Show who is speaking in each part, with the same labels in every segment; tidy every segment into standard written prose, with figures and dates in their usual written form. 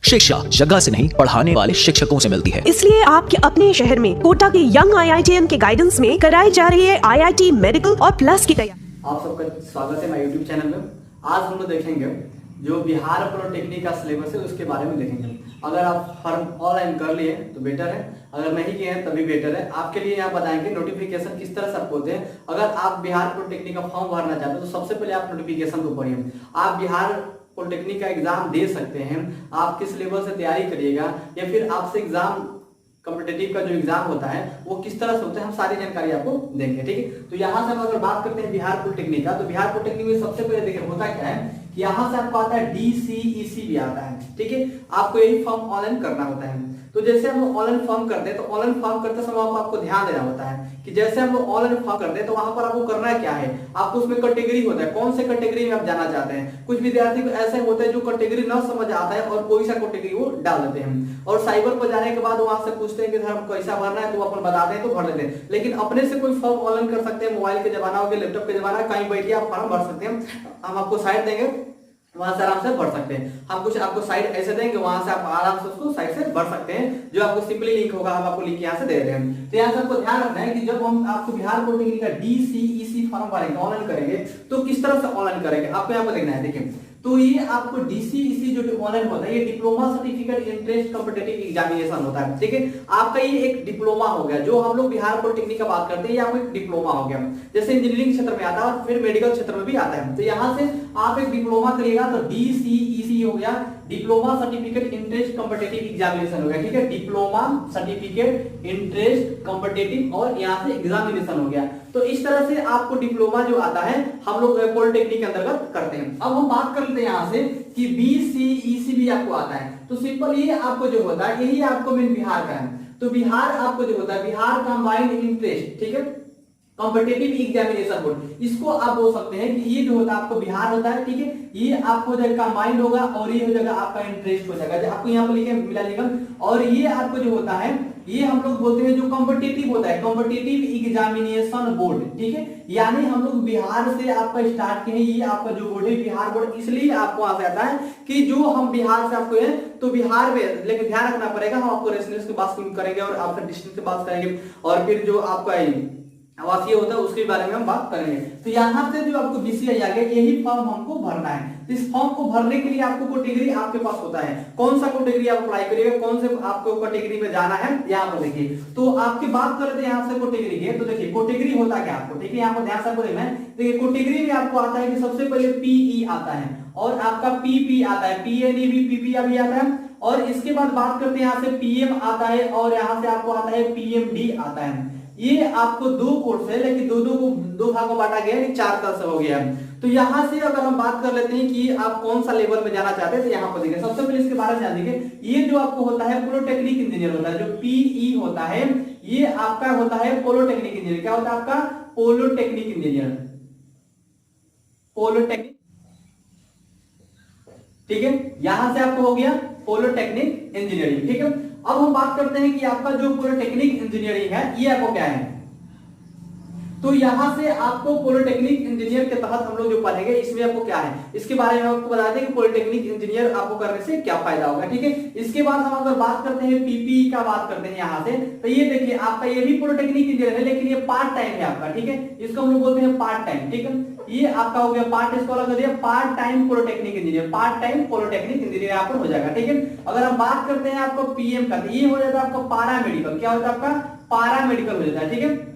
Speaker 1: शिक्षा जगह से नहीं पढ़ाने वाले शिक्षकों से मिलती है।
Speaker 2: इसलिए आपके अपने शहर में कोटा के यंग IITian के गाइडेंस में कराई जा रही है IIT मेडिकल और प्लस की तैयारी।
Speaker 3: आप सबका स्वागत है मेरे यूट्यूब चैनल में। आज हम लोग देखेंगे जो बिहार पॉलिटेक्निक का सिलेबस है उसके बारे में देखेंगे। अगर आप फॉर्म ऑनलाइन कर लिए तो बेटर है, अगर नहीं किए हैं तभी बेटर है। आपके लिए यहाँ बताएंगे नोटिफिकेशन किस तरह से आपको होते हैं। अगर आप बिहार पॉलिटेक्निक का फॉर्म भरना चाहते हैं तो सबसे पहले आप नोटिफिकेशन को पढ़िए। आप बिहार पॉलिटेक्निक का एग्जाम दे सकते हैं, आप किस लेवल से तैयारी करिएगा या फिर आपसे एग्जाम कॉम्पिटिटिव का जो एग्जाम होता है वो किस तरह से होता है, हम सारी जानकारी आपको देंगे। ठीक है, तो यहाँ से हम अगर बात करते हैं बिहार पॉलिटेक्निक का, तो बिहार पॉलिटेक्निक में सबसे पहले देखिए होता क्या है कि यहाँ से आपको आता है DCEC भी आता है। ठीक है, आपको यही फॉर्म ऑनलाइन करना होता है। तो जैसे हम ऑनलाइन फॉर्म करते हैं तो ऑनलाइन फॉर्म करते समय आपको ध्यान देना होता है कि जैसे हम लोग ऑनलाइन फॉर्म करते हैं तो वहां पर आपको करना क्या है, आपको उसमें कैटेगरी होता है, कौन से कैटेगरी में आप जाना चाहते हैं। कुछ विद्यार्थी को ऐसे होते हैं जो कैटेगरी ना समझ आता है और कोई सा कैटेगरी वो डाल देते हैं और साइबर पर जाने के बाद वहां से पूछते हैं कि सर कैसा भरना है, तो अपन बता दें तो भर लेते हैं। लेकिन अपने से कोई फॉर्म ऑनलाइन कर सकते हैं, मोबाइल के जमाना हो गया, लैपटॉप के जमाना, कहीं बैठिए आप फॉर्म भर सकते हैं। हम आपको साइट देंगे, वहां से आराम से भर सकते हैं। हम कुछ आपको साइट ऐसे देंगे, वहां से आप आराम से उसको साइट से भर सकते हैं, जो आपको सिंपली लिंक होगा, हम आपको लिंक यहाँ से दे रहे हैं। तो यहाँ से आपको ध्यान रखना है कि जब हम आपको बिहार पॉलिटेक्निक का DCEC फॉर्म भरेंगे, ऑनलाइन करेंगे, तो किस तरह से ऑनलाइन करेंगे आपको यहाँ पर देखना है। देखिए, तो ये आपको DCEC जो ऑनलाइन होता है, ये diploma certificate interest competitive examination होता है। ठीक है, आपका ये एक डिप्लोमा हो गया। जो हम लोग बिहार पॉलिटेक्निक का बात करते हैं, ये आपको एक डिप्लोमा हो गया। जैसे इंजीनियरिंग क्षेत्र में आता है और फिर मेडिकल क्षेत्र में भी आता है। तो यहाँ से आप एक डिप्लोमा करिएगा तो DCEC हो गया, diploma certificate interest competitive examination हो गया। ठीक है, डिप्लोमा सर्टिफिकेट इंटरेस्ट कॉम्पिटिटिव और यहाँ से एग्जामिनेशन हो गया। तो इस तरह से आपको डिप्लोमा जो आता है हम लोग पॉलिटेक्निक के अंतर्गत करते हैं। अब हम बात कर लेते हैं यहाँ से कि BCEC भी आपको आता है। तो सिंपल ये आपको जो होता है यही आपको मेन बिहार का है। तो बिहार आपको जो होता है बिहार कंबाइंड इंटरेस्ट, ठीक है, कॉम्पिटिटिव एग्जामिनेशन बोर्ड, इसको आप बोल सकते हैं कि ये जो होता है आपको बिहार होता है। ठीक है, ये आपको जो कंबाइंड होगा और ये हो जाएगा आपका इंटरेस्ट हो जाएगा, जो आपको यहाँ पर लिखे मिला लिखा। और ये आपको जो होता है ये हम लोग बोलते हैं जो कॉम्पिटिटिव होता है, कॉम्पिटिटिव एग्जामिनेशन बोर्ड। ठीक है, यानी हम लोग बिहार से आपका स्टार्ट किए, ये आपका जो बोर्ड है बिहार बोर्ड, इसलिए आपको आ जाता है कि जो हम बिहार से आपको है तो बिहार में, लेकिन ध्यान रखना पड़ेगा, हम आपको रेसिडेंस की बात करेंगे और आपका डिस्ट्रिक्ट की बात करेंगे और फिर जो आपका आवासीय होता है उसके बारे में हम बात करेंगे। तो यहाँ से जो आपको BCI आ गया, यही फॉर्म हमको भरना है। तो इस फॉर्म को भरने के लिए आपको कैटेगरी आपके पास होता है, कौन सा कैटेगरी आप अप्लाई करिएगा, कौन से आपको कैटेगरी में जाना है, यहाँ पर देखिए। तो आपकी बात करते हैं यहाँ से कैटेगरी की, तो देखिए कैटेगरी होता क्या आपको, ठीक है, यहाँ पर ध्यान से देखना है। देखिए कैटेगरी में आपको आता है कि सबसे पहले PE आता है और आपका PP आता है, PNE भी PP भी आता है और इसके बाद बात करते हैं यहाँ से PM आता है और यहाँ से आपको आता है PMD आता है। ये आपको दो कोर्स है, लेकिन दो भागों में बांटा गया है, 4 तरह से हो गया है। तो यहाँ से अगर हम बात कर लेते हैं कि आप कौन सा लेवल में जाना चाहते हैं, तो यहाँ पर देखिए सबसे पहले इसके बारे में जान देखिए। ये जो आपको होता है पॉलिटेक्निक इंजीनियर होता है, जो PE होता है ये आपका होता है पॉलिटेक्निक इंजीनियर। क्या होता है आपका? Polytechnic engineer, polytechnic. ठीक है, यहां से आपको हो गया पॉलिटेक्निक इंजीनियरिंग। ठीक है, अब हम बात करते हैं कि आपका जो पॉलिटेक्निक इंजीनियरिंग है ये आपको क्या है। तो यहां से आपको पॉलिटेक्निक इंजीनियर के तहत हम लोग जो पढ़ेंगे इसमें आपको क्या है, इसके बारे में आपको बता दें कि पॉलिटेक्निक इंजीनियर आपको करने से क्या फायदा होगा। ठीक है, इसके बाद हम अगर बात करते हैं PPE का बात करते हैं यहाँ से, तो ये देखिए आपका ये भी पॉलिटेक्निक इंजीनियर है, लेकिन ये पार्ट टाइम है आपका। ठीक है, इसको हम लोग बोलते हैं पार्ट टाइम। ठीक है, ये आपका हो गया पार्ट, इसको अलग कर दिया, part time polytechnic engineer, part time polytechnic engineer यहाँ पर हो जाएगा। ठीक है, अगर हम बात करते हैं आपको PM का, तो ये हो जाता है आपका पारा मेडिकल। क्या होता है आपका? पारा मेडिकल हो जाता है। ठीक है,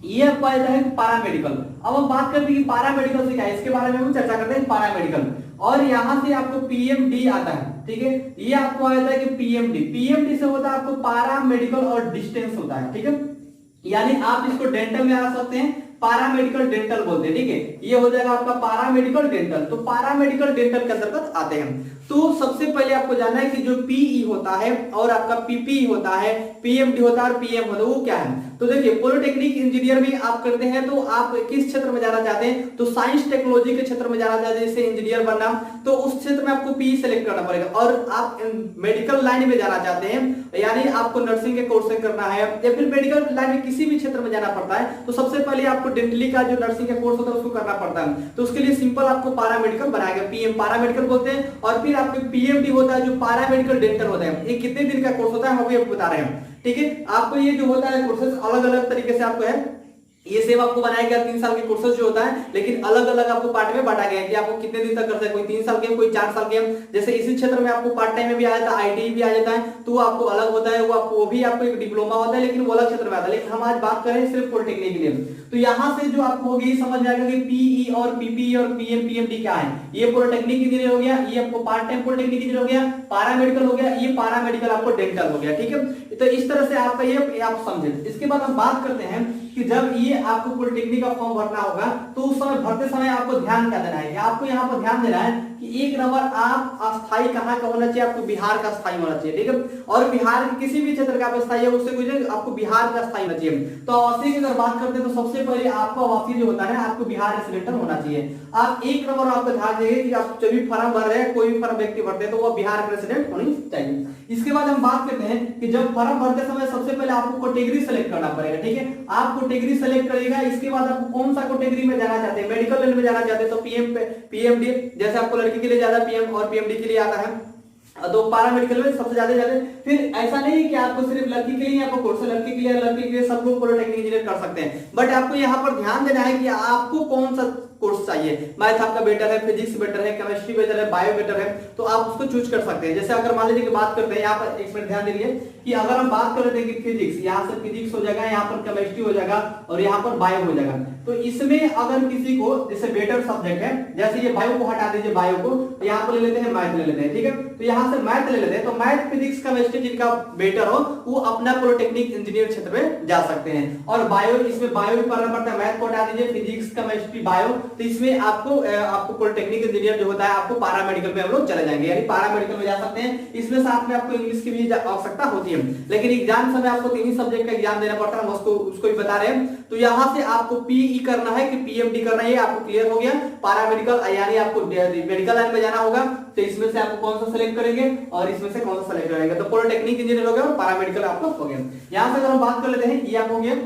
Speaker 3: ये आपको आता है पारामेडिकल। अब हम बात करते हैं कि पारामेडिकल से क्या है, इसके बारे में हम चर्चा करते हैं पारामेडिकल। और यहां से आपको PMD आता है। ठीक है, ये आपको आता है कि PMD से होता है आपको पारामेडिकल और डिस्टेंस होता है। ठीक है, यानी आप इसको डेंटल में आ सकते हैं, पारामेडिकल डेंटल बोलते हैं। ठीक है, ये हो जाएगा आपका पारामेडिकल डेंटल। तो पारामेडिकल डेंटल के अंतर्गत आते हैं। तो सबसे पहले आपको जानना है कि जो PE होता है और आपका PPE होता है, PMD होता है और PM होता है, वो क्या है। तो देखिए पॉलिटेक्निक इंजीनियर में आप करते हैं तो आप किस क्षेत्र में जाना चाहते हैं, तो साइंस टेक्नोलॉजी के क्षेत्र में जाना चाहते हैं, जैसे इंजीनियर बनना, तो उस क्षेत्र में आपको पीई सेलेक्ट करना पड़ेगा। और आप मेडिकल लाइन में जाना चाहते हैं, यानी आपको नर्सिंग के कोर्स करना है या फिर मेडिकल लाइन में किसी भी क्षेत्र में जाना पड़ता है, तो सबसे पहले आपको डेंटली का जो नर्सिंग का कोर्स होता है उसको करना पड़ता है। तो उसके लिए सिंपल आपको पैरामेडिकल बनाएगा, पीएम पैरामेडिकल बोलते हैं। और फिर आपके पीएमडी होता है जो पैरामेडिकल डेंटल होता है। ये कितने दिन का कोर्स होता है हम अभी आपको बता रहे हैं, ठीक है। आपको ये जो होता है कोर्सेज अलग अलग तरीके से आपको है, ये सेम आपको बनाया गया 3 साल के कोर्सेज जो होता है, लेकिन अलग अलग आपको पार्ट में बांटा गया है कि आपको कितने दिन तक कर सकते हैं। कोई 3 साल के, कोई 4 साल के। जैसे इसी क्षेत्र में आपको पार्ट टाइम में भी आ जाता है, आईटीआई भी आ जाता है, तो वो आपको अलग होता है, वो भी आपको एक डिप्लोमा होता है, लेकिन वो अलग क्षेत्र में आता है। लेकिन हम आज बात करें सिर्फ पॉलिटेक्निक के लिए। तो यहाँ से जो आपको होगी समझ में आएगा कि पीई और पीपी और पीएम पीएमडी क्या है। ये पॉलिटेक्निक इंजीनियर हो गया, ये आपको पार्ट टाइम पॉलिटेक्निक इंजीनियर हो गया, पैरामेडिकल हो गया, ये पैरामेडिकल आपको डेंटल हो गया, ठीक है। तो इस तरह से आपका ये आप समझे। इसके बाद हम बात करते हैं कि जब ये आपको पॉलिटेक्निक का फॉर्म भरना होगा तो उस समय भरते समय आपको ध्यान क्या देना है, आपको यहाँ पर ध्यान देना है कि एक नंबर आप अस्थाई कहाँ का होना चाहिए, आपको बिहार का स्थायी होना चाहिए, ठीक है। और बिहार के किसी भी क्षेत्र का आप स्थायी है उससे कोई आपको बिहार का स्थायी होना चाहिए। तो आवासीय की अगर बात करते हैं तो सबसे पहले आपको आवासीय जो होता है आपको बिहार रेसिडेंट होना चाहिए। आप एक नंबर आपको ध्यान देंगे कि आप जब भी फॉर्म भर रहे हैं, कोई भी फॉर्म व्यक्ति भरते हैं तो वो बिहार का रेसिडेंट होनी चाहिए। इसके बाद हम बात करते हैं कि जब फॉर्म भरते समय सबसे पहले आपको कैटेगरी सेलेक्ट करना पड़ेगा, ठीक है। आप कैटेगरी सेलेक्ट करिएगा। इसके बाद आपको कौन सा कैटेगरी में जाना चाहते हैं, मेडिकल लाइन में जाना चाहते हैं तो पीएमडी, जैसे आपको लड़की के लिए ज्यादा पीएम और पीएमडी के लिए आता है, तो पैरामेडिकल में सबसे ज्यादा जाते हैं। फिर ऐसा नहीं है कि आपको सिर्फ लड़की के लिए आपको कोर्स, लड़की के लिए सब लोग पॉलिटेक्निक इंजीनियर कर सकते हैं, बट आपको यहाँ पर ध्यान देना है कि आपको कौन सा कोर्स चाहिए। मैथ आपका बेटर है, फिजिक्स बेटर है, केमिस्ट्री बेटर है, बायो बेटर है, तो आप उसको चूज कर सकते हैं। जैसे अगर मान लीजिए कि बात करते हैं, यहाँ पर एक मिनट ध्यान दीजिए कि अगर हम बात कर रहे थे कि फिजिक्स, यहाँ से फिजिक्स हो जाएगा, यहाँ पर केमिस्ट्री हो जाएगा और यहाँ पर बायो हो जाएगा। तो इसमें अगर किसी को जैसे बेटर सब्जेक्ट है, जैसे ये बायो को हटा दीजिए, बायो को तो यहाँ पर ले लेते हैं, मैथ ले लेते हैं, ठीक है। तो यहाँ से मैथ ले लेते हैं, तो मैथ फिजिक्स केमिस्ट्री जिनका बेटर हो वो अपना पॉलिटेक्निक इंजीनियर क्षेत्र में जा सकते हैं। और बायो, इसमें बायो भी पढ़ना पड़ता है, मैथ को हटा दीजिए, फिजिक्स केमिस्ट्री बायो, तो इसमें आपको पॉलिटेक्निक इंजीनियर जो होता है आपको पैरामेडिकल में हम लोग चले जाएंगे, यानी पैरामेडिकल में जा सकते हैं। इसमें साथ में आपको इंग्लिश की भी आवश्यकता होती है, लेकिन एग्जाम समय आपको 3 ही सब्जेक्ट का एग्जाम देना पड़ता है, हम उसको भी बता रहे हैं। तो यहाँ से आपको पीई करना है कि पीएमडी करना है, आपको क्लियर हो गया। पैरामेडिकल यानी आपको मेडिकल लाइन में जाना होगा, तो इसमें से आपको कौन सा सेलेक्ट करेंगे और इसमें से कौन सा सेलेक्ट करेंगे, तो पॉलिटेक्निक इंजीनियर हो गया और पैरामेडिकल आपको हो गया। यहाँ से अगर हम बात कर लेते हैं, ये आप हो गया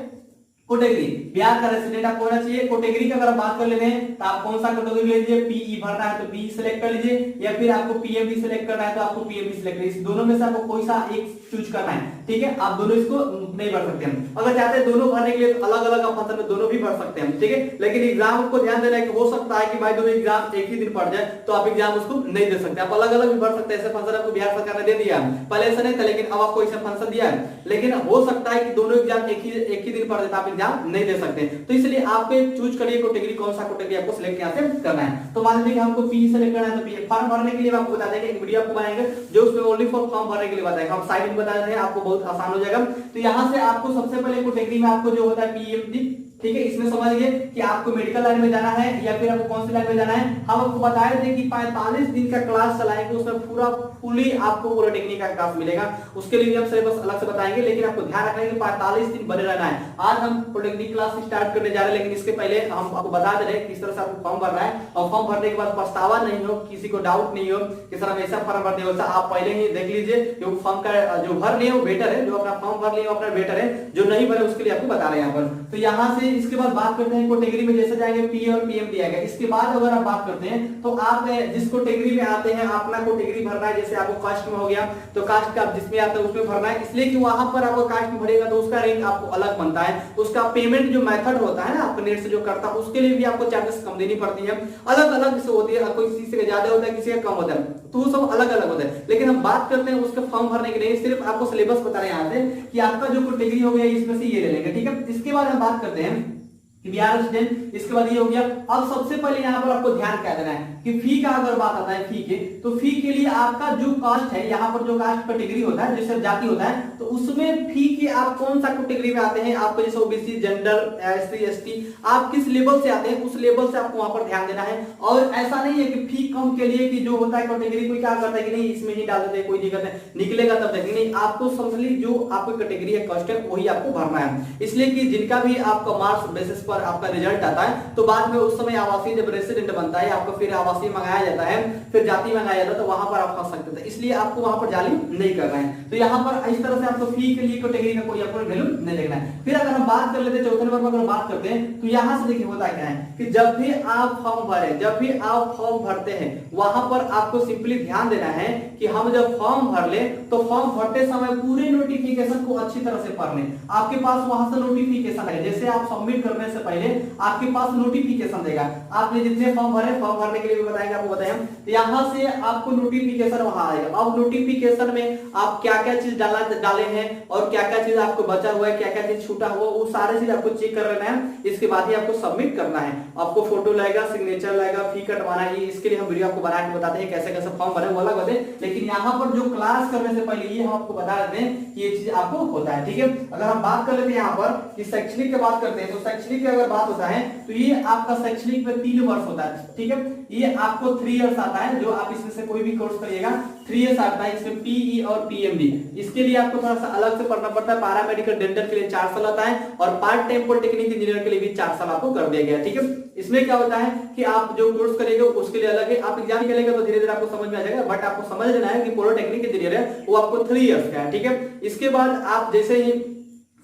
Speaker 3: कैटेगरी, बिहार का रेसिडेंट आपको होना चाहिए। कैटेगरी की अगर हम बात कर लेते हैं तो आप कौन सा कैटेगरी लीजिए, पीई भरना है तो पीई सेलेक्ट कर लीजिए, या फिर आपको पीएमडी सेलेक्ट करना है तो आपको पीएमडी सेलेक्ट करिए। इस दोनों में से आपको कोई सा एक चूज करना है, ठीक है। आप दोनों इसको नहीं भर सकते हैं, अगर चाहते हैं दोनों भरने के लिए तो अलग अलग ऑप्शन में दोनों भी भर सकते हैं, ठीक है। लेकिन एग्जाम को ध्यान देना है कि हो सकता है कि भाई दोनों एग्जाम एक ही दिन पड़ जाए तो आप एग्जाम उसको नहीं दे सकते, आप अलग अलग भी भर सकते हैं। ऐसे फंक्शन आपको बिहार सरकार ने दे दिया, पहले ऐसा नहीं था, लेकिन अब आपको ऐसा फंक्शन दिया है। लेकिन हो सकता है कि दोनों एग्जाम एक ही दिन पड़ जाए, आप एग्जाम नहीं दे सकते, तो इसलिए आप चूज करिए कैटेगरी, कौन सा कैटेगरी आपको सिलेक्ट यहाँ से करना है। तो मान लीजिए कि हमको पी सेलेक्ट करना है, तो पी फॉर्म भरने के लिए आपको बता देंगे, एक वीडियो आपको बनाएंगे जो उसमें ओनली फॉर फॉर्म भरने के लिए बताएगा, हम साइड में बता रहे हैं, आपको बहुत आसान हो जाएगा। तो यहाँ से आपको सबसे पहले कैटेगरी में आपको जो होता है पीएमडी, ठीक है। इसमें समझिए कि आपको मेडिकल लाइन में जाना है या फिर आपको कौन सी लाइन में जाना है। हम आपको बताए थे कि 45 दिन का क्लास चलाएंगे, उसमें पूरा फुली आपको पॉलिटेक्निक का क्लास मिलेगा, उसके लिए भी हम सिलेबस अलग से बताएंगे, लेकिन आपको ध्यान रखना है कि 45 दिन बने रहना है। आज हम पॉलिटेक्निक क्लास स्टार्ट करने जा रहे हैं, लेकिन इसके पहले हम आपको बता दे रहे हैं किस तरह से आपको फॉर्म भरना है, और फॉर्म भरने के बाद पछतावा नहीं हो, किसी को डाउट नहीं हो कि सर हम ऐसा फॉर्म भरते हैं, आप पहले ही देख लीजिए कि फॉर्म का जो भर लिए वो बेटर है, जो अपना फॉर्म भर लिए अपना बेटर है, जो नहीं भरे उसके लिए आपको बता रहे हैं यहाँ पर। तो यहाँ से इसके बाद बात करते हैं कैटेगरी में, जैसे जाएंगे पी और पीएमडी आएगा। इसके बाद अगर आप बात करते हैं तो आप जिस कैटेगरी में आते हैं अपना कैटेगरी भरना है। जैसे आपको कास्ट में हो गया तो कास्ट का जिसमें आता है उसमें भरना है, इसलिए कि वहां पर आपको कास्ट में भरेगा तो उसका रेंज आपको अलग बनता है, उसका पेमेंट जो मेथड होता है ना आपको नेट से जो करता है उसके लिए भी आपको चार्जेस कम देनी पड़ती है, अलग अलग से होती है, कोई किसी से ज्यादा होता है किसी का कम होता है, तो वो सब अलग अलग होता है। लेकिन हम बात करते हैं उसके फॉर्म भरने के लिए, सिर्फ आपको सिलेबस बता रहे हैं यहाँ से कि आपका जो कैटेगरी हो गया इसमें से ये ले लेंगे, ठीक है। इसके बाद हम बात करते हैं कि बिहार स्टूडेंट। इसके बाद ये हो गया। अब सबसे पहले यहाँ पर आपको ध्यान क्या देना है कि फी का अगर बात आता है फी के, तो फी के लिए आपका जो कास्ट है, यहाँ पर जो कास्ट कैटेगरी होता है, जैसे जाति होता है, तो उसमें फी के आप कौन सा कैटेगरी में आते हैं, आपको जैसे ओबीसी, जनरल, एससी, एसटी, आप किस लेवल से आते हैं, उस लेवल से आपको वहां पर ध्यान देना है। और ऐसा नहीं है कि फी कम के लिए कि जो होता है कैटेगरी कोई क्या करता है कि नहीं इसमें ही डाल देते हैं, कोई दिक्कत है, निकलेगा तब तक नहीं, आपको सिंपली जो आपकी कैटेगरी है कास्ट है वही आपको भरना है। इसलिए कि जिनका भी आपका मार्क्स बेसिस पर आपका रिजल्ट आता है, तो बाद में उस समय आवासीय जब रेसिडेंट बनता है आपको, फिर आवासीय मंगाया जाता है, फिर जाति मंगाया जाता है, तो वहां पर आप फंस सकते थे। इसलिए आपको वहां पर जाली नहीं करना है। तो यहाँ पर इस तरह से आपको फी के लिए कैटेगरी का कोई आपको वैल्यू नहीं देखना है। फिर अगर हम बात कर लेते हैं चौथे नंबर पर, अगर बात करते हैं तो यहाँ से देखिए होता क्या है कि जब भी आप फॉर्म भरे, जब भी आप फॉर्म भरते हैं, वहां पर आपको सिंपली ध्यान देना है कि हम जब फॉर्म भर ले तो फॉर्म भरते समय पूरे नोटिफिकेशन को अच्छी तरह से पढ़ लें। आपके पास वहां से नोटिफिकेशन है, जैसे आप सबमिट करने से पहले आपके पास नोटिफिकेशन देगा, आपने जितने फॉर्म भरे, फॉर्म भरने के लिए भी बताएंगे, आपको बताएं तो यहाँ से आपको नोटिफिकेशन वहां आएगा। अब नोटिफिकेशन में आप क्या क्या चीज डाले हैं और क्या क्या चीज आपको बचा हुआ है, क्या क्या चीज छूटा हुआ, वो सारे चीज आपको चेक कर लेना है। इसके बाद ही आपको सबमिट करना है। आपको फोटो लगेगा, सिग्नेचर लगेगा, फी कटवाना है, इसके लिए हम वीडियो आपको बना के बताते हैं कैसे कैसे फॉर्म भरे, वो अलग होते हैं। लेकिन यहाँ पर जो क्लास करने से पहले ये हम आपको बता देते हैं कि ये चीज आपको होता है, ठीक है। अगर हम बात कर लेते हैं यहाँ पर कि शैक्षणिक की बात करते हैं, तो शैक्षणिक की अगर बात होता है तो ये आपका शैक्षणिक में 3 वर्ष होता है, ठीक है। ये आपको 3 इयर्स आता है, जो आप इसमें से कोई भी कोर्स करिएगा 3 इयर्स आता है। इसमें पीई और पीएमडी, इसके लिए आपको थोड़ा सा अलग से पढ़ना पड़ता है। पैरामेडिकल डेंटल के लिए 4 साल आता है और पार्ट टाइम पॉलिटेक्निक इंजीनियर के लिए भी 4 साल आपको कर दिया गया, ठीक है। इसमें क्या होता है कि आप जो कोर्स करेंगे उसके लिए अलग है, आप एग्जाम निकलेगा तो धीरे धीरे आपको समझ में आ जाएगा। बट आपको समझ लेना है कि पॉलिटेक्निक इंजीनियर है वो आपको 3 इयर्स का है, ठीक है। इसके बाद आप जैसे ही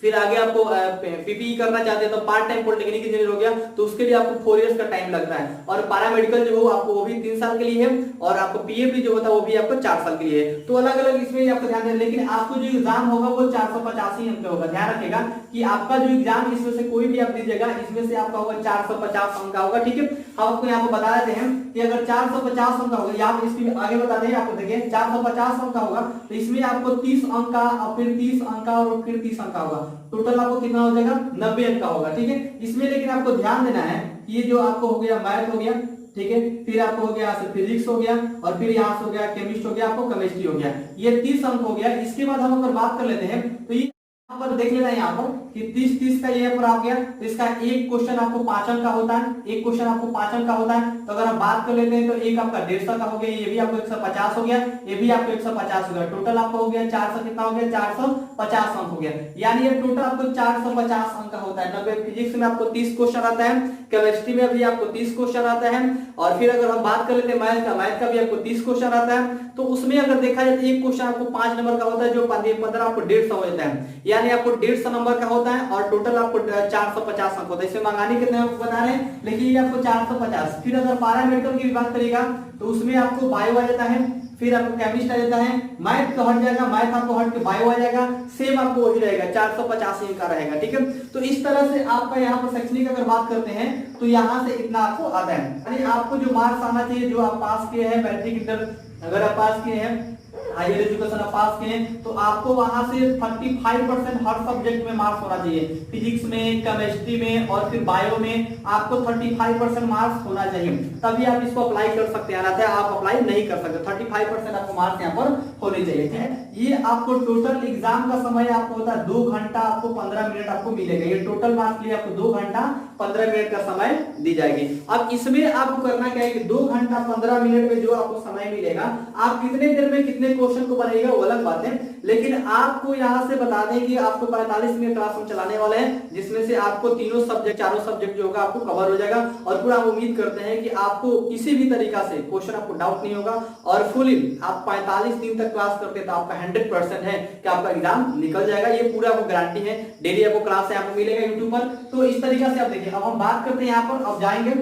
Speaker 3: फिर आगे आपको पीपीई करना चाहते हैं तो पार्ट टाइम पॉलिटेक्निक इंजीनियर हो गया, तो उसके लिए आपको 4 इयर्स का टाइम लगता है। और पैरामेडिकल जो हो आपको वो भी 3 साल के लिए है, और आपको पीएमडी जो होता है वो भी आपको 4 साल के लिए है। तो अलग अलग इसमें आपको ध्यान देना। लेकिन आपको जो एग्जाम होगा वो 485 अंक का होगा। ध्यान रखिएगा कि आपका जो एग्जाम इसमें से कोई भी आप दीजिएगा, इसमें से आपका होगा 450 अंक का होगा, ठीक है। हम आपको यहाँ पे बता देते हैं कि अगर 450 अंक का होगा, यहाँ पे इसकी आगे बताते हैं आपको, देखिए 450 अंक का होगा तो इसमें आपको 30 अंक का और फिर 30 अंक का और फिर 30 अंक का होगा, टोटल आपको कितना हो जाएगा 90 अंक का होगा, ठीक है। इसमें लेकिन आपको ध्यान देना है ये जो आपको हो गया मैथ हो गया, ठीक है, फिर आपको हो गया फिजिक्स हो गया, और फिर यहाँ से हो गया केमिस्ट हो गया, आपको केमिस्ट्री हो गया, ये 30 अंक हो गया। इसके बाद हम अगर बात कर लेते हैं तो ये यहाँ पर देख लेना है यहाँ पर कि 30 का ये पर आ गया, तो इसका एक क्वेश्चन आपको 5 अंक का होता है, एक क्वेश्चन आपको 5 अंक का होता है। तो अगर हम बात कर लेते हैं तो एक आपका 150 का हो गया, ये भी आपको 150 हो गया, ये भी आपको 150 हो गया, टोटल आपको हो गया 400 कितना हो गया 450 अंक हो गया। यानी ये टोटल आपको 450 अंक का होता है। 90 फिजिक्स में आपको 30 क्वेश्चन आता है, केमिस्ट्री में भी आपको 30 क्वेश्चन आता है, और फिर अगर हम बात कर लेते हैं मैथ का भी आपको 30 क्वेश्चन आता है। तो उसमें अगर देखा जाए तो एक क्वेश्चन आपको 5 नंबर का होता है, जो 15 आपको 150 हो जाता है, यानी आपको 150 नंबर का होता है, और टोटल आपको 450 अंक होता है। इसमें मंगाने कितने आपको बता रहे हैं, लेकिन ये आपको 450। फिर अगर पैरामेडिकल की बात करिएगा तो उसमें आपको बायो आ जाता है, फिर आपको केमिस्ट आ जाता है, मैथ तो हट जाएगा, मैथ आपको हट के बायो आ जाएगा, सेम आपको वही रहेगा 485 अंक का रहेगा, ठीक है। तो इस तरह से आपका यहाँ पर शैक्षणिक अगर बात करते हैं तो यहाँ से इतना आपको आता है। यानी आपको जो मार्क्स आना चाहिए, जो आप पास किए हैं मैट्रिक इंटर अगर आप पास किए हैं, हायर एजुकेशन आप पास किए, तो आपको वहां से 35% हर सब्जेक्ट में मार्क्स होना चाहिए। फिजिक्स में, केमिस्ट्री में और फिर बायो में आपको 35% मार्क्स होना चाहिए, तभी आप इसको अप्लाई कर सकते हैं। अन्यथा आप अप्लाई नहीं कर सकते। 35% आपको मार्क्स यहाँ पर होने चाहिए, ठीक है। ये आपको टोटल एग्जाम का समय आपको होता है 2 घंटा, आपको 15 मिनट आपको मिलेगा। ये टोटल मार्क्स लिए आपको 2 घंटा 15 मिनट का समय दी जाएगी। अब इसमें आपको करना क्या है कि 2 घंटा 15 मिनट में जो आपको समय मिलेगा, आप कितने देर में कितने क्वेश्चन को बनाइएगा वो अलग बात है, लेकिन आपको यहाँ से बता दें कि आपको 45 मिनट क्लास हम चलाने वाले हैं, जिसमें से आपको तीनों सब्जेक्ट, चारों सब्जेक्ट जो होगा आपको कवर हो जाएगा। और पूरा उम्मीद करते हैं कि आपको किसी भी तरीका से क्वेश्चन आपको डाउट नहीं होगा, और फुली आप 45 दिन तक क्लास करते तो आपका 100% है कि आपका एग्जाम निकल जाएगा। ये पूरा आपको गारंटी है। डेली आपको क्लास आपको मिलेगा यूट्यूब पर। तो इस तरीके से आप देखिए। अब हम बात करते हैं यहाँ पर, अब जाएंगे,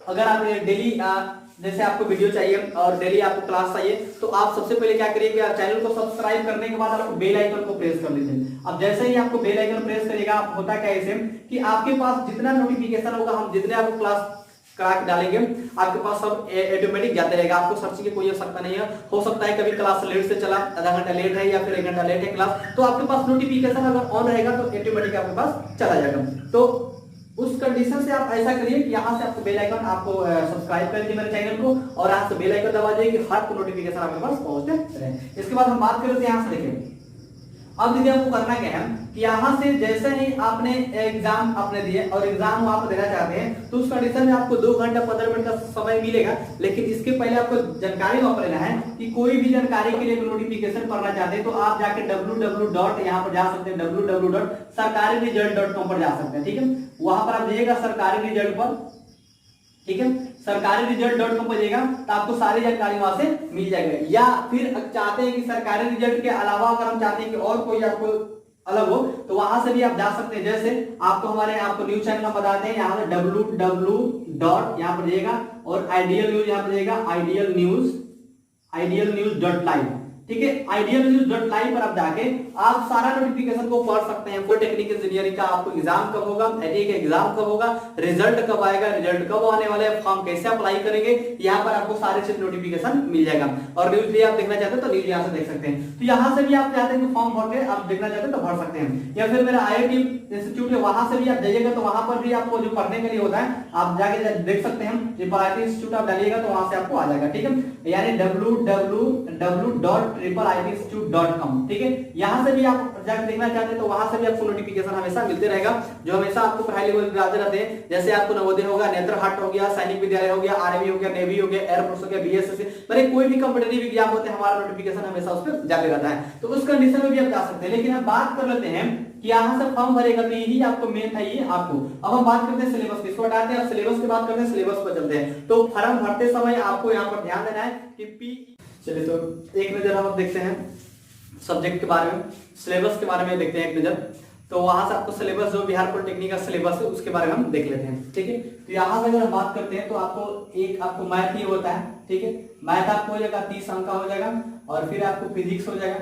Speaker 3: अगर आप डेली जैसे आपको वीडियो चाहिए और डेली आपको क्लास चाहिए, तो आप सबसे पहले क्या करिए कि आप चैनल को सब्सक्राइब करने के बाद आपको बेल आइकन को प्रेस कर लीजिए। अब जैसे ही आपको बेल आइकन प्रेस करेगा, होता क्या है कि आपके पास जितना नोटिफिकेशन होगा, हम जितने आपको क्लास करा के डालेंगे, आपके पास सब ऑटोमेटिक जाते रहेगा। आपको सर्चिंग की कोई आवश्यकता नहीं है। हो सकता है कभी क्लास लेट से चला, आधा घंटा लेट है या फिर 1 घंटा लेट है क्लास, तो आपके पास नोटिफिकेशन अगर ऑन रहेगा तो ऑटोमेटिक आपके पास चला जाएगा। तो उस कंडीशन से आप ऐसा करिए कि यहाँ से आपको बेल आइकन आपको सब्सक्राइब कर दीजिए मेरे चैनल को और यहाँ से बेल आइकन दबा दीजिए कि हर नोटिफिकेशन आपके पास पहुंचते रहे। इसके बाद हम बात करें तो यहाँ से देखिए, अब दीदी आपको करना क्या है कि यहाँ से जैसे ही आपने एग्जाम आपने दिए और एग्जाम आप देना चाहते हैं तो उस कंडीशन में आपको 2 घंटा 15 मिनट का समय मिलेगा। लेकिन इसके पहले आपको जानकारी वहां पर लेना है कि कोई भी जानकारी के लिए नोटिफिकेशन पढ़ना चाहते हैं तो आप जाके www. यहाँ पर जा सकते हैं www.sarkariresult.com पर जा सकते हैं। ठीक है, वहां पर आप जाइएगा सरकारी रिजल्ट पर, ठीक है, सरकारी रिजल्ट.com पर जाइएगा तो आपको सारी जानकारी वहां से मिल जाएगा। या फिर चाहते हैं कि सरकारी रिजल्ट के अलावा अगर हम चाहते हैं कि और कोई आपको अलग हो तो वहां से भी आप जा सकते हैं। जैसे आपको हमारे आपको न्यूज चैनल में बताते हैं, यहाँ पर www. यहाँ पर जाइएगा और आइडियल न्यूज यहाँ पर जाइएगा आइडियल न्यूज.live, ठीक है, idealnews.live पर आप जाके आप सारा नोटिफिकेशन को पढ़ सकते हैं। पॉलिटेक्निक इंजीनियरिंग का आपको एग्जाम कब होगा, आईटीआई का एग्जाम कब होगा, रिजल्ट कब आएगा, रिजल्ट कब आने वाला है, फॉर्म कैसे अप्लाई करेंगे, यहाँ पर आपको सारे चीज नोटिफिकेशन मिल जाएगा। और न्यूज भी आप देखना चाहते हैं तो न्यूज यहाँ से देख सकते हैं। तो यहाँ से भी आप चाहते हैं कि फॉर्म भर के आप देखना चाहते हैं तो भर सकते हैं। या फिर मेरा IIT इंस्टीट्यूट है, वहां से भी आप जाइएगा तो वहां पर भी आपको जो पढ़ने के लिए होता है आप जाके देख सकते हैं। IIT इंस्टीट्यूट आप डालिएगा तो वहां से आपको आ जाएगा। ठीक है, यानी www.iitinstitute.com, ठीक है, यहाँ से भी आप जाकर देखना चाहते हैं तो वहां से भी आपको नोटिफिकेशन हमेशा मिलते रहेगा, जो हमेशा आपको पढ़ाई लेवल पे आते रहते हैं। जैसे आपको नवोदय होगा, नेत्रहाट हो गया, सैनिक विद्यालय हो गया, आर्मी हो गया, नेवी हो गया, एयरफोर्स हो गया, BSS, मैंने कोई भी कॉम्पिटिटिव एग्जाम होते हैं हमारा नोटिफिकेशन हमेशा उस पर जाते रहता है। तो उस कंडीशन में भी आप जा सकते हैं। लेकिन हम बात कर लेते हैं कि यहाँ से फॉर्म भरेगा तो यही आपको मेन था, ये आपको। अब हम बात करते हैं सिलेबस की, इसको हटाते हैं, अब सिलेबस की बात करते हैं, सिलेबस पर चलते हैं। तो फॉर्म भरते समय आपको यहाँ पर ध्यान देना है कि चलिए तो एक नजर हम देखते हैं सब्जेक्ट के बारे में, सिलेबस के बारे में देखते हैं एक नजर। तो वहां से आपको सिलेबस जो बिहार पॉलिटेक्निक का सिलेबस है उसके बारे में हम देख लेते हैं। ठीक है, तो यहाँ से अगर हम बात करते हैं तो आपको मैथ ही होता है। ठीक है, मैथ आपको हो जाएगा 30 अंक का हो जाएगा, और फिर आपको फिजिक्स हो जाएगा,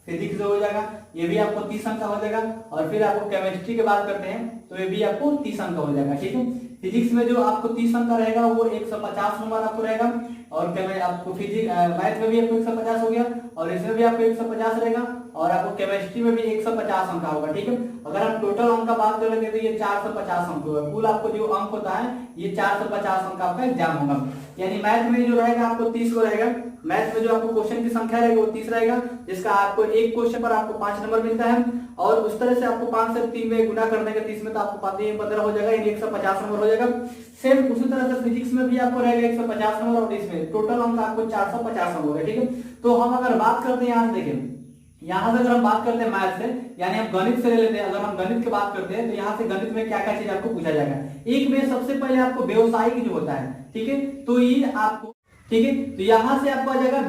Speaker 3: फिजिक्स जो हो जाएगा ये भी आपको 30 अंक का हो जाएगा, और फिर आपको केमिस्ट्री की बात करते हैं तो ये भी आपको 30 अंक का हो जाएगा। ठीक है, फिजिक्स में जो आपको 30 अंक का रहेगा वो 150 नंबर आपको रहेगा, और आपको मैथ में भी आपको 150 हो गया, और इसमें भी आपको 150 रहेगा, और आपको केमिस्ट्री में भी 150 अंक का होगा। ठीक है, अगर आप टोटल अंक का बात कर लेते तो ये 450 अंक होगा। कुल आपको जो अंक होता है ये 450 अंक आपका एग्जाम होगा। यानी मैथ में जो रहेगा आपको 30 को रहेगा, मैथ में जो आपको क्वेश्चन की संख्या रहेगी वो 30 रहेगा, जिसका आपको एक क्वेश्चन पर आपको 5 नंबर मिलता है, और उस तरह से आपको 5 से 3 में गुना करने के 30 में तो आपको 15 हो जाएगा, यानी 150 नंबर हो जाएगा। सेम उसी तरह से फिजिक्स में भी आपको रहेगा 150 नंबर, और इसमें टोटल अंक आपको 450 नंबर होगा। ठीक है, तो हम अगर बात करते हैं यहाँ से देखें, यहाँ से अगर हम बात करते हैं मैथ से, यानी हम गणित से ले लेते हैं। अगर हम गणित की बात करते हैं तो यहाँ से गणित में क्या क्या चीज आपको पूछा जाएगा। एक में सबसे पहले आपको व्यवसायिक जो होता है, ठीक है, तो ये आपको, ठीक है, तो यहां से आपको आ जाएगा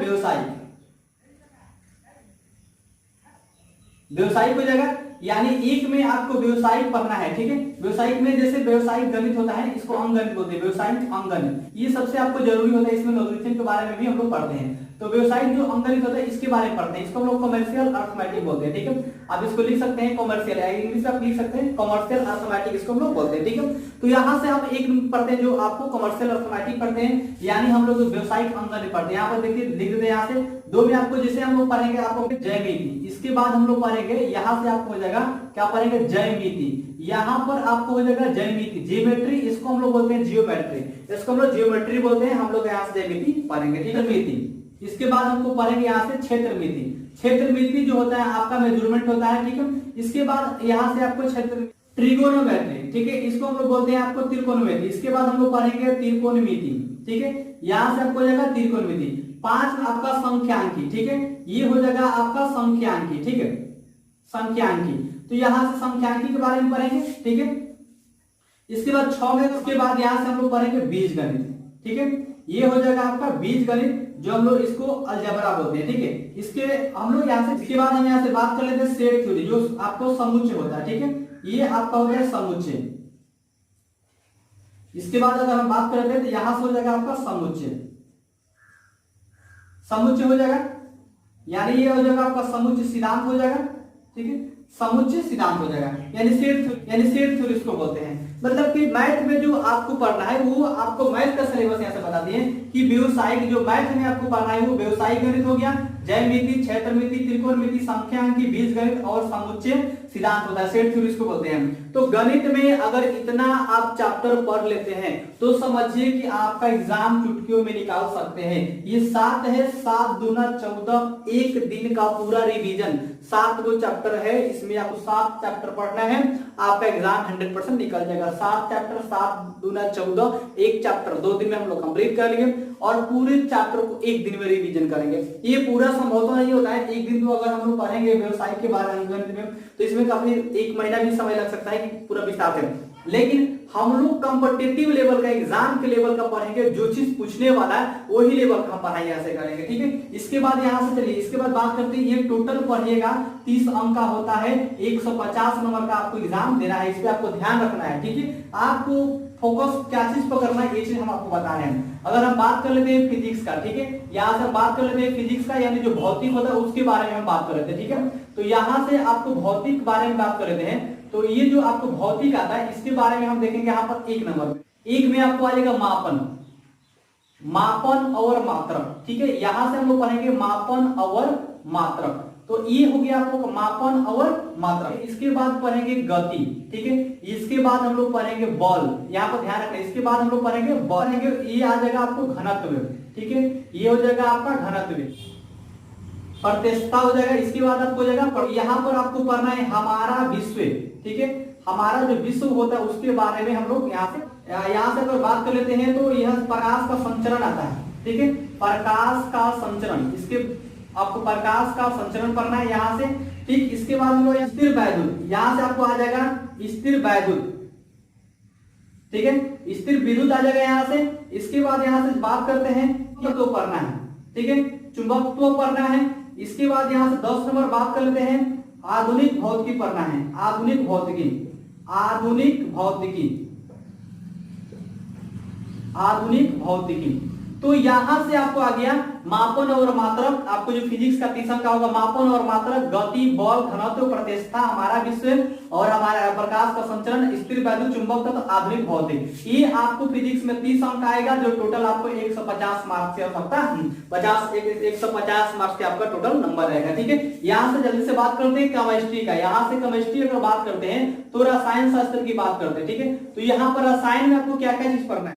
Speaker 3: व्यवसायिक हो जाएगा, यानी एक में आपको व्यवसायिक पढ़ना है। ठीक है, व्यवसायिक में जैसे व्यवसायिक गणित होता है, इसको अंकगणित बोलते हैं, व्यवसायिक अंकगणित, ये सबसे आपको जरूरी होता है। इसमें लॉगरिथम के बारे में भी हम लोग पढ़ते हैं। तो व्यवसायिक जो अंकगणित होता है इसके बारे में पढ़ते हैं, इसको हम लोग कमर्शियल अर्थमेटिक बोलते हैं। ठीक है, आप इसको लिख सकते हैं कमर्शियल, इंग्लिश में आप लिख सकते हैं कमर्शियल अर्थमेटिक, इसको हम लोग बोलते हैं। ठीक है, तो यहाँ से हम एक पढ़ते हैं जो आपको कमर्शियल अर्थमेटिक पढ़ते हैं, यानी हम लोग व्यवसायिक अंकगणित पढ़ते हैं। यहाँ पर देखिए लिख देते हैं, यहाँ से दो में आपको जैसे हम लोग पढ़ेंगे आपको ज्यामिति, इसके बाद हम लोग पढ़ेंगे यहाँ से आपको हो जाएगा क्या पढ़ेंगे, ज्यामिति। यहाँ पर आपको हो जाएगा ज्यामिति, जियोमेट्री, इसको हम लोग बोलते हैं जियोमेट्री, इसको हम लोग जियोमेट्री बोलते हैं। हम लोग यहाँ से ज्यामिति पढ़ेंगे। ठीक है, मिति, इसके बाद हमको पढ़ेंगे यहाँ से क्षेत्रमिति। क्षेत्रमिति जो होता है आपका मेजरमेंट होता है। ठीक है, इसके बाद यहाँ से आपको क्षेत्र ट्रिगोनोमेट्री, ठीक है, इसको हम लोग बोलते हैं आपको त्रिकोणमिति। इसके बाद हम लोग पढ़ेंगे त्रिकोणमिति। ठीक है, यहाँ से आपको हो जाएगा त्रिकोणमिति। 5 आपका संख्यांकी, ठीक है, ये हो जाएगा आपका संख्यांकी। ठीक है, संख्यांकी, तो यहाँ से संख्यांकी के बारे में पढ़ेंगे। ठीक है, इसके बाद 6 है, उसके बाद यहाँ से हम लोग पढ़ेंगे बीजगणित। ठीक है, ये हो जाएगा आपका बीजगणित, जो हम लोग इसको अलजेब्रा बोलते हैं। ठीक है, इसके हम लोग यहाँ से, इसके बाद हम यहाँ से बात कर लेते हैं सेट थ्योरी, जो आपको समुच्चय होता है। ठीक है, ये आपका होता है समुच्चय। इसके बाद अगर हम बात करते हैं तो यहां से हो जाएगा आपका समुच्चय, समुच्चय हो जाएगा, यानी ये हो जाएगा आपका समुच्चय सिद्धांत हो जाएगा। ठीक है, समुच्चय सिद्धांत हो जाएगा, यानी सेट थ्योरी इसको बोलते हैं। मतलब कि मैथ में जो आपको पढ़ना है वो आपको मैथ का सिलेबस यहाँ से बता दिए कि व्यवसायिक जो मैथ में आपको पढ़ना है वो व्यवसायिक गणित हो गया, ज्यामिति, क्षेत्रमिति, त्रिकोणमिति, संख्यांकी, बीजगणित और समुच्चय सिद्धांत होता है, सेट थ्योरी इसको बोलते हैं। तो गणित में अगर इतना आप चैप्टर पढ़ लेते हैं तो समझिए कि आपका एग्जाम चुटकियों में निकाल सकते हैं। ये 7 है, 7 दूना 14, एक दिन का पूरा रिवीजन, 7 गो चैप्टर है, इसमें आपको 7 चैप्टर पढ़ना है, आपका एग्जाम 100% निकल जाएगा। 7 चैप्टर, 7 दूना 14, एक चैप्टर 2 दिन में हम लोग कंप्लीट कर लेंगे और पूरे चैप्टर को एक दिन में रिवीजन करेंगे। ये पूरा संभवतः नहीं होता है, एक दिन तो अगर हम लोग पढ़ेंगे व्यवसाय के बारे में तो इसमें काफी 1 महीना भी समय लग सकता है कि पूरा विस्तार से, लेकिन हम लोग कॉम्पिटिटिव लेवल का, एग्जाम के लेवल का पढ़ेंगे, जो चीज पूछने वाला है वही लेवल का हम पढ़ाई यहाँ से करेंगे, ठीक है। इसके बाद यहाँ से चलिए, इसके बाद बात करते हैं, ये टोटल पढ़िएगा 30 अंक का होता है, 150 नंबर का आपको एग्जाम देना है, इस पे आपको ध्यान रखना है, ठीक है। आपको फोकस क्या चीज पर करना है ये चीज हम आपको बता रहे हैं। अगर हम बात कर लेते हैं फिजिक्स का, ठीक है, यहाँ से हम बात कर लेते हैं फिजिक्स का, यानी जो भौतिक होता है उसके बारे में हम बात कर लेते हैं, ठीक है। तो यहाँ से आपको भौतिक बारे में बात कर लेते हैं। तो ये जो आपको भौतिक आता है इसके बारे में हम देखेंगे यहाँ पर 1 नंबर में, 1 में आपको आ जाएगा मापन, मापन और मात्रक, ठीक है। यहां से हम लोग पढ़ेंगे मापन और मात्रक, तो ये हो गया आपको मापन और मात्रक। इसके बाद पढ़ेंगे गति, ठीक है। इसके बाद हम लोग पढ़ेंगे बल, यहाँ पर ध्यान रखना, इसके बाद हम लोग पढ़ेंगे बल, ये आ जाएगा आपको घनत्व, ठीक है, ये हो जाएगा आपका घनत्व, प्रत्यक्षता हो जाएगा। इसके बाद आपको हो जाएगा, यहाँ पर आपको पढ़ना है हमारा विश्व, ठीक है, हमारा जो विश्व होता है उसके बारे में हम लोग यहाँ से अगर बात कर लेते हैं तो यह प्रकाश का संचरण आता है, ठीक है, प्रकाश का संचरण, इसके आपको प्रकाश का संचरण पढ़ना है यहाँ से, ठीक। इसके बाद हम लोग स्थिर वैद्युत, यहाँ से आपको आ जाएगा स्थिर वैद्युत, ठीक है, स्थिर विद्युत आ जाएगा यहाँ से। इसके बाद यहाँ से बात करते हैं तो पढ़ना है, ठीक है, चुंबकत्व पढ़ना है। इसके बाद यहाँ से 10 नंबर बात कर लेते हैं आधुनिक भौतिकी पढ़ना है, आधुनिक भौतिकी, आधुनिक भौतिकी, आधुनिक भौतिकी। तो यहां से आपको आ गया मापन और मात्रक, आपको जो फिजिक्स का 30 अंक का होगा, मापन और मात्रक, गति, बल, घनत्व, प्रत्यक्षता, हमारा विश्व और हमारा प्रकाश का संचरण, स्थिर वैद्युत, चुंबक तत्व, आधुनिक भौतिक, ये आपको फिजिक्स में 30 अंक आएगा, जो टोटल आपको 150 मार्क्स से हो सकता है, 150 मार्क्स के आपका टोटल नंबर रहेगा, ठीक है। यहां से जल्दी से बात करते हैं केमिस्ट्री का, यहां से केमिस्ट्री अगर बात करते हैं तो रसायन शास्त्र की बात करते हैं, ठीक है। तो यहाँ पर रसायन में आपको क्या क्या चीज पढ़ना है,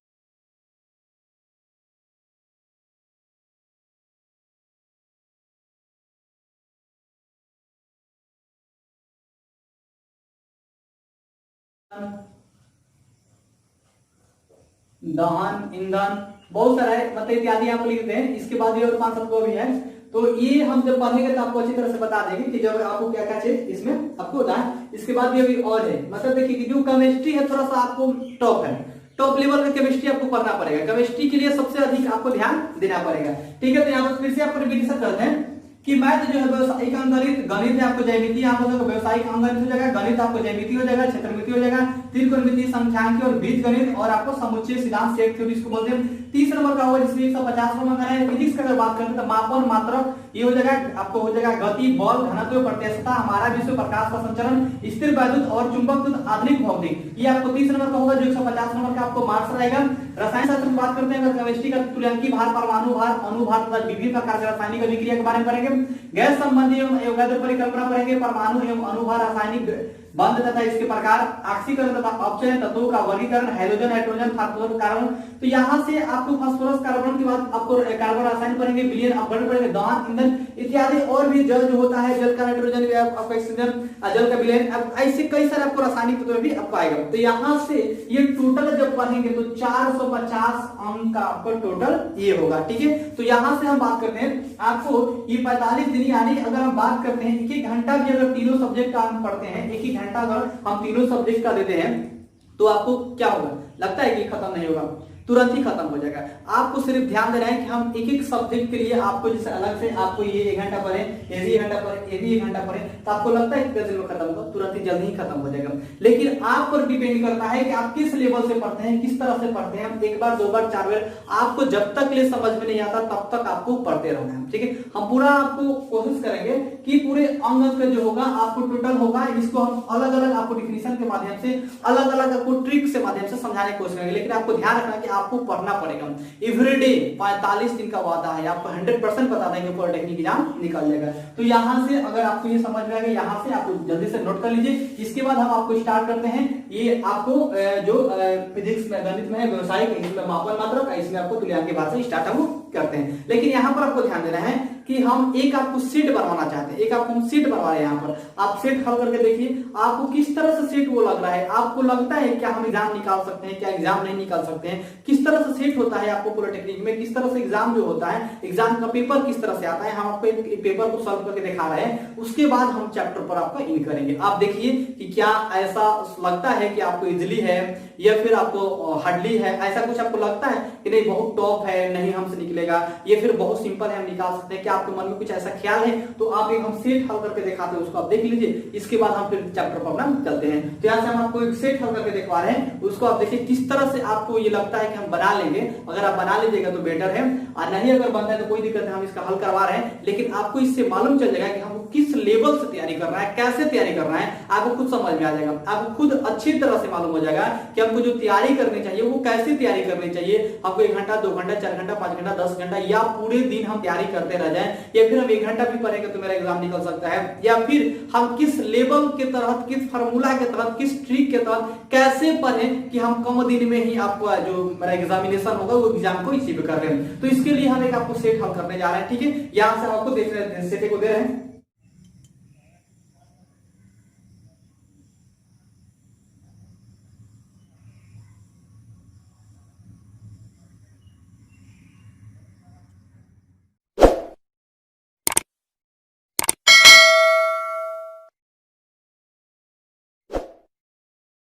Speaker 3: दहन, ईंधन, बहुत सारा है, मतलब इत्यादि यहाँ पर लिखते हैं। इसके बाद ये और 5 भी है, तो ये हम जब पढ़ेंगे तो आपको अच्छी तरह से बता देंगे कि जब आपको क्या क्या चीज इसमें आपको होता है। इसके बाद भी अभी और है, मतलब देखिए कि जो केमिस्ट्री है थोड़ा सा आपको टॉप है, टॉप लेवल का केमिस्ट्री आपको पढ़ना पड़ेगा, केमिस्ट्री के लिए सबसे अधिक आपको ध्यान देना पड़ेगा, ठीक है। तो यहाँ पर फिर से आपको रिवीजन करते हैं कि मैथ जो है व्यवसायिक अंकगणित, गणित है आपको ज्यामिति, यहाँ पर व्यवसायिक अंकगणित हो जाएगा, गणित आपको ज्यामिति हो जाएगा, क्षेत्रमिति हो जाएगा, त्रिकोणमिति, संख्यांकी और बीजगणित और आपको समुच्चय सिद्धांत, सेट थ्योरी इसको बोलते हैं। 30 नंबर का होगा जिसमें 150 नंबर है। फिजिक्स का अगर बात करें तो मापन, मात्रक, ये हो जाएगा आपको हो जाएगा गति, बल, घनत्व, प्रत्यक्षता, हमारा विश्व, प्रकाश का संचरण, स्थिर वैद्युत और चुंबक तत्व, आधुनिक भौतिक, ये आपको 30 नंबर का होगा, जो 150 नंबर का आपको मार्क्स रहेगा। रसायन शास्त्र की बात करते हैं अगर केमिस्ट्री का, तुल्यांकी भार, परमाणु भार, अणु भार तथा विभिन्न प्रकार के रासायनिक अभिक्रिया के बारे में पढ़ेंगे, गैस संबंधी एवं अवगाद्रो परिकल्पना पढ़ेंगे, परमाणु एवं अणु भार, रासायनिक बंध तथा इसके प्रकार, ऑक्सीकरण तथा अपचयन तत्वों का वर्गीकरण, हाइड्रोजन, नाइट्रोजन, फास्फोरस, कार्बन। तो यहाँ से आपको फास्फोरस, कार्बन के बाद आपको कार्बन रासायनिक पढ़ेंगे, विलयन, अपघटन पढ़ेंगे, दहन, ईंधन इत्यादि, और भी जल जो होता है, जल का नाइट्रोजन, आपका ऑक्सीजन, जल का विलयन, ऐसे कई सारे आपको रासायनिक तत्व भी आपको आएगा। तो यहाँ से ये टोटल जब पढ़ेंगे तो 450 अंक का आपका टोटल ये होगा, ठीक है। तो यहाँ से हम बात करते हैं आपको ये 45 दिन, यानी अगर हम बात करते हैं 1-1 घंटा भी अगर तीनों सब्जेक्ट का हम पढ़ते हैं, 1-1 घंटा अगर हम तीनों सब्जेक्ट का देते हैं तो आपको क्या होगा, लगता है कि खत्म नहीं होगा, तुरंत ही खत्म हो जाएगा। आपको सिर्फ ध्यान देना है कि हम एक एक सब्जेक्ट के लिए आपको जैसे अलग से आपको ये 1 घंटा पढ़े, ये भी 1 घंटा पढ़े, ये भी 1 घंटा पढ़े, तो आपको लगता है कितने दिन में खत्म होगा, तुरंत ही जल्दी ही खत्म हो जाएगा। लेकिन आप पर डिपेंड करता है कि आप किस लेवल से पढ़ते हैं, किस तरह से पढ़ते हैं। हम 1 बार 2 बार 4 बार, आपको जब तक ले समझ में नहीं आता तब तक आपको पढ़ते रहना है, ठीक है। हम पूरा आपको कोशिश करेंगे कि पूरे अंक का जो होगा आपको टोटल होगा, इसको हम अलग अलग आपको डिफिनेशन के माध्यम से अलग अलग आपको ट्रिक से माध्यम से समझाने की कोशिश करेंगे। लेकिन आपको ध्यान रखना कि आपको पढ़ना पड़ेगा। एवरीडे 45 दिन का वादा है, आपको 100% बता देंगे पॉलिटेक्निक एग्जाम निकल जाएगा। तो यहाँ से अगर आपको ये समझ में आ गया, यहाँ से आपको जल्दी से नोट कर लीजिए। इसके बाद हम आपको स्टार्ट करते हैं। ये आपको जो फिजिक्स में गणित में है व्यवसायिक, इसमें मापन मात्रक, इसमें आपको तुल्यांक के बाद से स्टार्ट हम करते हैं। लेकिन यहाँ पर आपको ध्यान देना है कि हम एक आपको सेट बनवाना चाहते हैं, एक आपको हम सेट बनवा रहे हैं। यहाँ पर आप सेट हल करके देखिए आपको किस तरह से सेट वो लग रहा है। आपको लगता है क्या हम एग्जाम निकाल सकते हैं, क्या एग्जाम नहीं निकाल सकते हैं, किस तरह से सेट होता है आपको पॉलिटेक्निक में, किस तरह से एग्जाम जो होता है, एग्जाम का पेपर किस तरह से आता है, हम आपको एक पेपर को सॉल्व करके दिखा रहे हैं। उसके बाद हम चैप्टर पर आपका इन करेंगे। आप देखिए कि क्या ऐसा लगता है कि आपको इजिली है या फिर आपको हार्डली है, ऐसा कुछ आपको लगता है कि नहीं बहुत टॉप है, नहीं हमसे निकलेगा, ये फिर बहुत सिंपल है हम निकाल सकते हैं। क्या आपके मन में कुछ ऐसा ख्याल है तो आप एक हम सेट हल करके दिखाते हैं, उसको आप देख लीजिए। इसके बाद हम फिर चैप्टर पर अपना चलते हैं। तो यहाँ से हम आपको एक सेट हल करके दिखवा रहे हैं, उसको आप देखिए किस तरह से आपको ये लगता है कि हम बना लेंगे। अगर आप बना लीजिएगा तो बेटर है, और नहीं अगर बनता है तो कोई दिक्कत है, हम इसका हल करवा रहे हैं। लेकिन आपको इससे मालूम चल जाएगा कि हमको किस लेवल से तैयारी कर रहा है, कैसे तैयारी कर रहा है, आपको खुद समझ में आ जाएगा। आपको खुद अच्छी तरह से मालूम हो जाएगा कि हमको जो तैयारी करनी चाहिए वो कैसे तैयारी करनी चाहिए। आपको 1 घंटा, 2 घंटा, 4 घंटा, 5 घंटा, 10 घंटा या पूरे दिन हम तैयारी करते रह जाएं, या फिर हम 1 घंटा भी पढ़ेंगे तो मेरा एग्जाम निकल सकता है, या फिर हम किस लेवल के तहत, किस फार्मूला के तहत, किस ट्रिक के तहत कैसे पढ़ें कि हम कम दिन में ही आपको जो मेरा एग्जामिनेशन होगा वो एग्जाम को अचीव कर रहे हैं। तो इसके लिए हम एक आपको सेट हल करने जा रहे हैं। ठीक है, यहाँ से हम आपको देख रहे हैं, सेट को दे रहे हैं।